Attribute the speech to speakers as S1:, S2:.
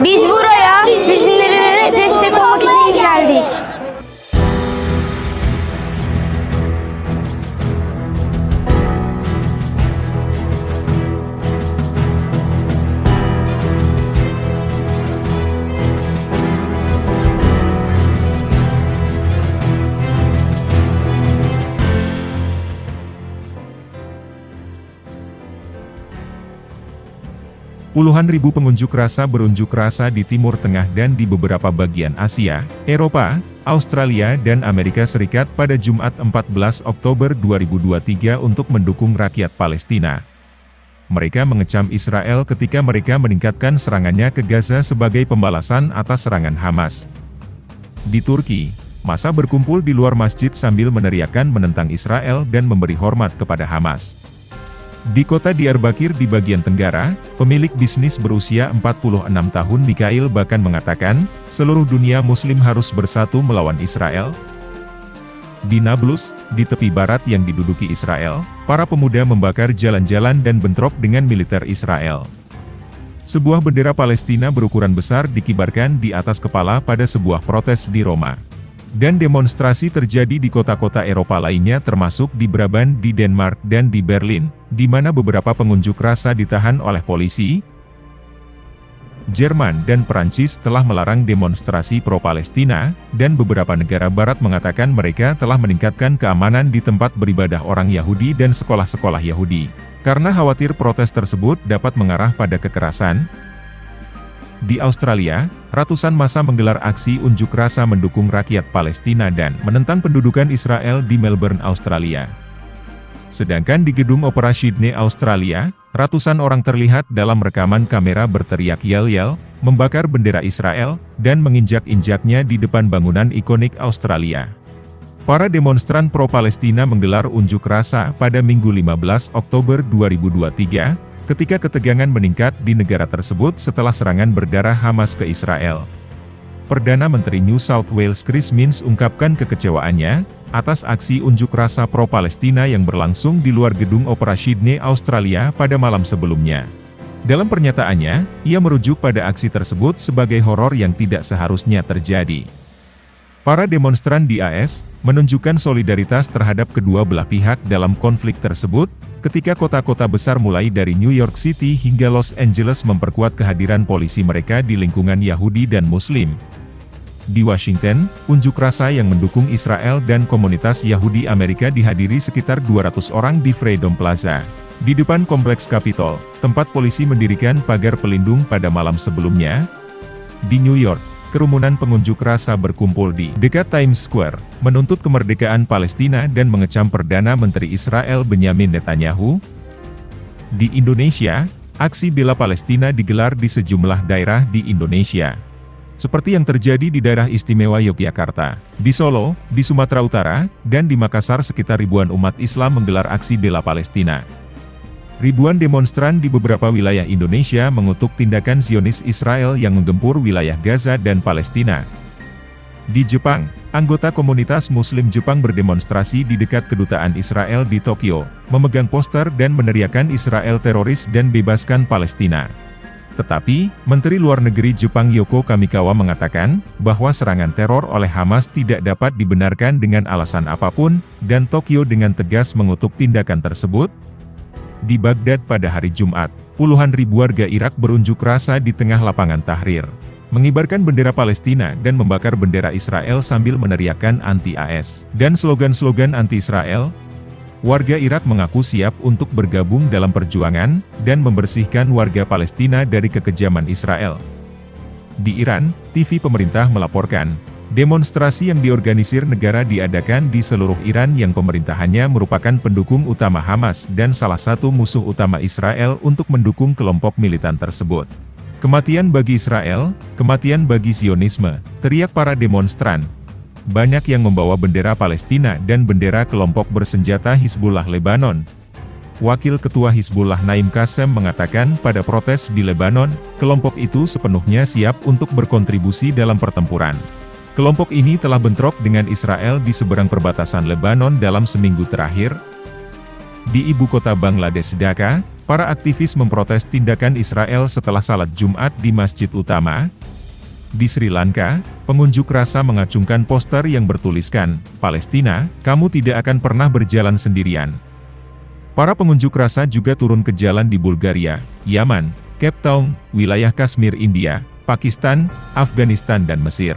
S1: Biz buraya Filistinlilere destek olmak için geldik.
S2: Puluhan ribu pengunjuk rasa berunjuk rasa di Timur Tengah dan di beberapa bagian Asia, Eropa, Australia dan Amerika Serikat pada Jumat 14 Oktober 2023 untuk mendukung rakyat Palestina. Mereka mengecam Israel ketika mereka meningkatkan serangannya ke Gaza sebagai pembalasan atas serangan Hamas. Di Turki, massa berkumpul di luar masjid sambil meneriakkan menentang Israel dan memberi hormat kepada Hamas. Di kota Diyarbakir di bagian tenggara, pemilik bisnis berusia 46 tahun Mikhail bahkan mengatakan, seluruh dunia muslim harus bersatu melawan Israel. Di Nablus, di tepi barat yang diduduki Israel, para pemuda membakar jalan-jalan dan bentrok dengan militer Israel. Sebuah bendera Palestina berukuran besar dikibarkan di atas kepala pada sebuah protes di Roma. Dan demonstrasi terjadi di kota-kota Eropa lainnya termasuk di Brabant di Denmark dan di Berlin, di mana beberapa pengunjuk rasa ditahan oleh polisi. Jerman dan Perancis telah melarang demonstrasi pro-Palestina, dan beberapa negara barat mengatakan mereka telah meningkatkan keamanan di tempat beribadah orang Yahudi dan sekolah-sekolah Yahudi. Karena khawatir protes tersebut dapat mengarah pada kekerasan. Di Australia, ratusan massa menggelar aksi unjuk rasa mendukung rakyat Palestina dan menentang pendudukan Israel di Melbourne, Australia. Sedangkan di gedung opera Sydney, Australia, ratusan orang terlihat dalam rekaman kamera berteriak yel-yel, membakar bendera Israel, dan menginjak-injaknya di depan bangunan ikonik Australia. Para demonstran pro-Palestina menggelar unjuk rasa pada Minggu 15 Oktober 2023, ketika ketegangan meningkat di negara tersebut setelah serangan berdarah Hamas ke Israel. Perdana Menteri New South Wales Chris Minns ungkapkan kekecewaannya atas aksi unjuk rasa pro-Palestina yang berlangsung di luar gedung opera Sydney, Australia pada malam sebelumnya. Dalam pernyataannya, ia merujuk pada aksi tersebut sebagai horor yang tidak seharusnya terjadi. Para demonstran di AS menunjukkan solidaritas terhadap kedua belah pihak dalam konflik tersebut, ketika kota-kota besar mulai dari New York City hingga Los Angeles memperkuat kehadiran polisi mereka di lingkungan Yahudi dan Muslim. Di Washington, unjuk rasa yang mendukung Israel dan komunitas Yahudi Amerika dihadiri sekitar 200 orang di Freedom Plaza, di depan Kompleks Capitol, tempat polisi mendirikan pagar pelindung pada malam sebelumnya. Di New York, kerumunan pengunjuk rasa berkumpul di dekat Times Square, menuntut kemerdekaan Palestina dan mengecam Perdana Menteri Israel Benyamin Netanyahu. Di Indonesia, aksi bela Palestina digelar di sejumlah daerah di Indonesia. Seperti yang terjadi di daerah istimewa Yogyakarta, di Solo, di Sumatera Utara, dan di Makassar sekitar ribuan umat Islam menggelar aksi bela Palestina. Ribuan demonstran di beberapa wilayah Indonesia mengutuk tindakan Zionis Israel yang menggempur wilayah Gaza dan Palestina. Di Jepang, anggota komunitas Muslim Jepang berdemonstrasi di dekat kedutaan Israel di Tokyo, memegang poster dan meneriakkan Israel teroris dan bebaskan Palestina. Tetapi, Menteri Luar Negeri Jepang Yoko Kamikawa mengatakan bahwa serangan teror oleh Hamas tidak dapat dibenarkan dengan alasan apapun, dan Tokyo dengan tegas mengutuk tindakan tersebut. Di Baghdad pada hari Jumat, puluhan ribu warga Irak berunjuk rasa di tengah lapangan Tahrir, mengibarkan bendera Palestina dan membakar bendera Israel sambil meneriakkan anti-AS dan slogan-slogan anti-Israel. Warga Irak mengaku siap untuk bergabung dalam perjuangan dan membersihkan warga Palestina dari kekejaman Israel. Di Iran, TV pemerintah melaporkan, demonstrasi yang diorganisir negara diadakan di seluruh Iran yang pemerintahannya merupakan pendukung utama Hamas dan salah satu musuh utama Israel untuk mendukung kelompok militan tersebut. Kematian bagi Israel, kematian bagi Zionisme, teriak para demonstran. Banyak yang membawa bendera Palestina dan bendera kelompok bersenjata Hizbullah Lebanon. Wakil Ketua Hizbullah Naim Qassem mengatakan pada protes di Lebanon, kelompok itu sepenuhnya siap untuk berkontribusi dalam pertempuran. Kelompok ini telah bentrok dengan Israel di seberang perbatasan Lebanon dalam seminggu terakhir. Di ibu kota Bangladesh Dhaka, para aktivis memprotes tindakan Israel setelah salat Jumat di masjid utama. Di Sri Lanka, pengunjuk rasa mengacungkan poster yang bertuliskan, "Palestina, kamu tidak akan pernah berjalan sendirian." Para pengunjuk rasa juga turun ke jalan di Bulgaria, Yaman, Cape Town, wilayah Kashmir India, Pakistan, Afghanistan dan Mesir.